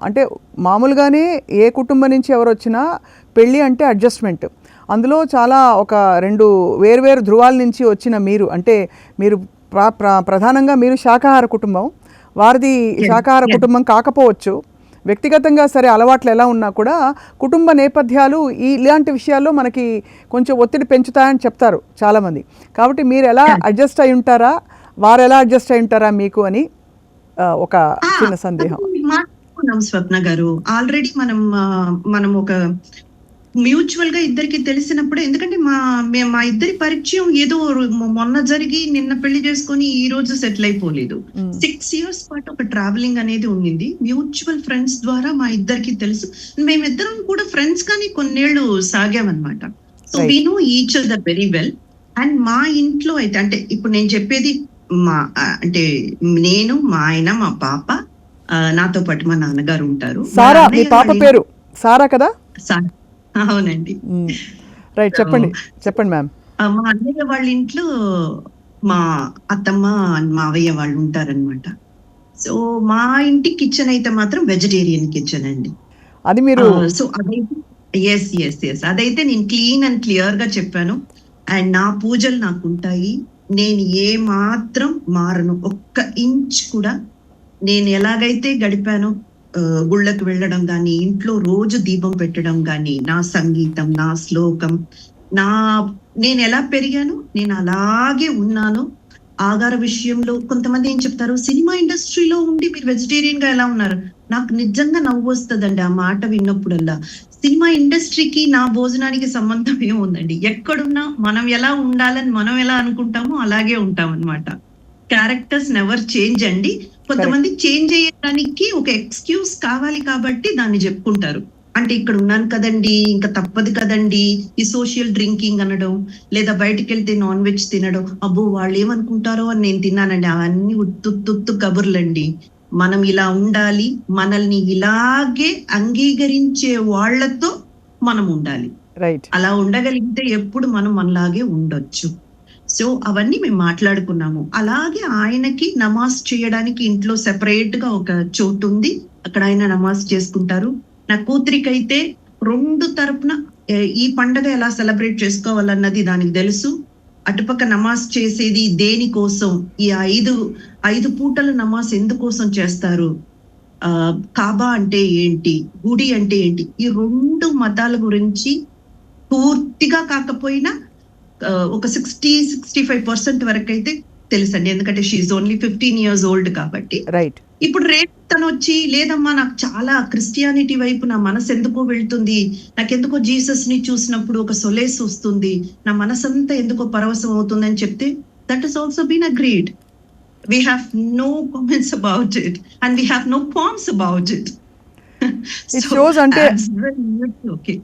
అంటే మామూలుగానే ఏ కుటుంబం నుంచి ఎవరు వచ్చినా పెళ్ళి అంటే అడ్జస్ట్మెంట్. అందులో చాలా ఒక 2 వేర్వేరు ధృవాల నుంచి వచ్చిన మీరు, అంటే మీరు ప్రధానంగా మీరు శాకాహార కుటుంబం, వారిది శాకాహార కుటుంబం కాకపోవచ్చు. వ్యక్తిగతంగా సరే అలవాట్లు ఎలా ఉన్నా కూడా కుటుంబ నేపథ్యాలు ఇలాంటి విషయాల్లో మనకి కొంచెం ఒత్తిడి పెంచుతాయని చెప్తారు చాలామంది. కాబట్టి మీరు ఎలా అడ్జస్ట్ అయి ఉంటారా, వారు ఎలా అడ్జస్ట్ అయి ఉంటారా మీకు అని ఒక చిన్న సందేహం. స్వప్న గారు, ఆల్రెడీ మనం ఒక మ్యూచువల్ గా ఇద్దరికి తెలిసినప్పుడు, ఎందుకంటే మా ఇద్దరి పరిచయం ఏదో మొన్న జరిగి నిన్న పెళ్లి చేసుకుని ఈ రోజు సెటిల్ అయిపోలేదు. 6 years పాటు ఒక ట్రావెలింగ్ అనేది ఉండింది. మ్యూచువల్ ఫ్రెండ్స్ ద్వారా మా ఇద్దరికి తెలుసు. మేమిద్దరం కూడా ఫ్రెండ్స్ కానీ కొన్నేళ్లు సాగామన్నమాట. So we know each other very well. And మా ఇంట్లో అయితే, అంటే ఇప్పుడు నేను చెప్పేది అంటే నేను, మా ఆయన, మా పాప, నాతో పాటు మా నాన్నగారు ఉంటారు. సారా, మీ పాప పేరు సారా కదా? అవునండి. రైట్, చెప్పండి చెప్పండి మ్యామ్. మా అన్నయ్య వాళ్ళ ఇంట్లో మా అత్తమ్మ మావయ్య వాళ్ళు ఉంటారనమాట. సో మా ఇంటి కిచెన్ అయితే మాత్రం వెజిటేరియన్ కిచెన్ అండి. అది మీరు సో అదైతే ఎస్ అదైతే నేను క్లీన్ అండ్ క్లియర్ గా చెప్పాను. అండ్ నా పూజలు నాకు ఉంటాయి. నేను ఏ మాత్రం మారను, ఒక్క ఇంచ్ కూడా. నేను ఎలాగైతే గడిపానో, గుళ్ళకు వెళ్ళడం కానీ, ఇంట్లో రోజు దీపం పెట్టడం కానీ, నా సంగీతం, నా శ్లోకం, నేను ఎలా పెరిగాను నేను అలాగే ఉన్నాను. ఆహార విషయంలో కొంతమంది ఏం చెప్తారు, సినిమా ఇండస్ట్రీలో ఉండి మీరు వెజిటేరియన్ గా ఎలా ఉన్నారు? నాకు నిజంగా నవ్వు వస్తుందండి ఆ మాట విన్నప్పుడల్లా. సినిమా ఇండస్ట్రీకి నా భోజనానికి సంబంధం ఏముందండి? ఎక్కడున్నా మనం ఎలా ఉండాలని మనం ఎలా అనుకుంటామో అలాగే ఉంటాం అనమాట. క్యారెక్టర్స్ నెవర్ చేంజ్ అండి. కొంతమంది చేంజ్ అయ్యడానికి ఒక ఎక్స్క్యూజ్ కావాలి కాబట్టి దాన్ని చెప్పుకుంటారు. అంటే ఇక్కడ ఉన్నాను కదండి, ఇంకా తప్పదు కదండి, ఈ సోషల్ డ్రింకింగ్ అనడం, లేదా బయటకు వెళ్తే నాన్ వెజ్ తినడం, అబ్బో వాళ్ళు ఏమనుకుంటారో అని నేను తిన్నానండి. అవన్నీ ఉత్తు కబుర్లండి. మనం ఇలా ఉండాలి, మనల్ని ఇలాగే అంగీకరించే వాళ్లతో మనం ఉండాలి. అలా ఉండగలిగితే ఎప్పుడు మనం మనలాగే ఉండొచ్చు. సో అవన్నీ మేము మాట్లాడుకున్నాము. అలాగే ఆయనకి నమాజ్ చేయడానికి ఇంట్లో సెపరేట్ గా ఒక చోటు ఉంది, అక్కడ ఆయన నమాజ్ చేసుకుంటారు. నా కూతురికైతే 2 తరపున ఈ పండగ ఎలా సెలబ్రేట్ చేసుకోవాలన్నది దానికి తెలుసు. అటుపక్క నమాజ్ చేసేది దేనికోసం, ఈ 5 పూటల నమాజ్ ఎందుకోసం చేస్తారు, కాబా అంటే ఏంటి, గుడి అంటే ఏంటి, ఈ 2 మతాల గురించి పూర్తిగా కాకపోయినా ఒక 60-65% వరకు అయితే తెలుసండి. ఎందుకంటే షీఈ్ ఓన్లీ 15 years old కాబట్టి. రైట్. ఇప్పుడు రేపు తను వచ్చి, లేదమ్మా నాకు చాలా క్రిస్టియానిటీ వైపు నా మనసు ఎందుకో వెళ్తుంది, నాకెందుకో జీసస్ ని చూసినప్పుడు ఒక సొలేస్ వస్తుంది, నా మనసంతా ఎందుకో పరవశం అవుతుంది అని చెప్తే, that is also been agreed. We have no comments about it and we have no qualms about it. It shows అంటే okay.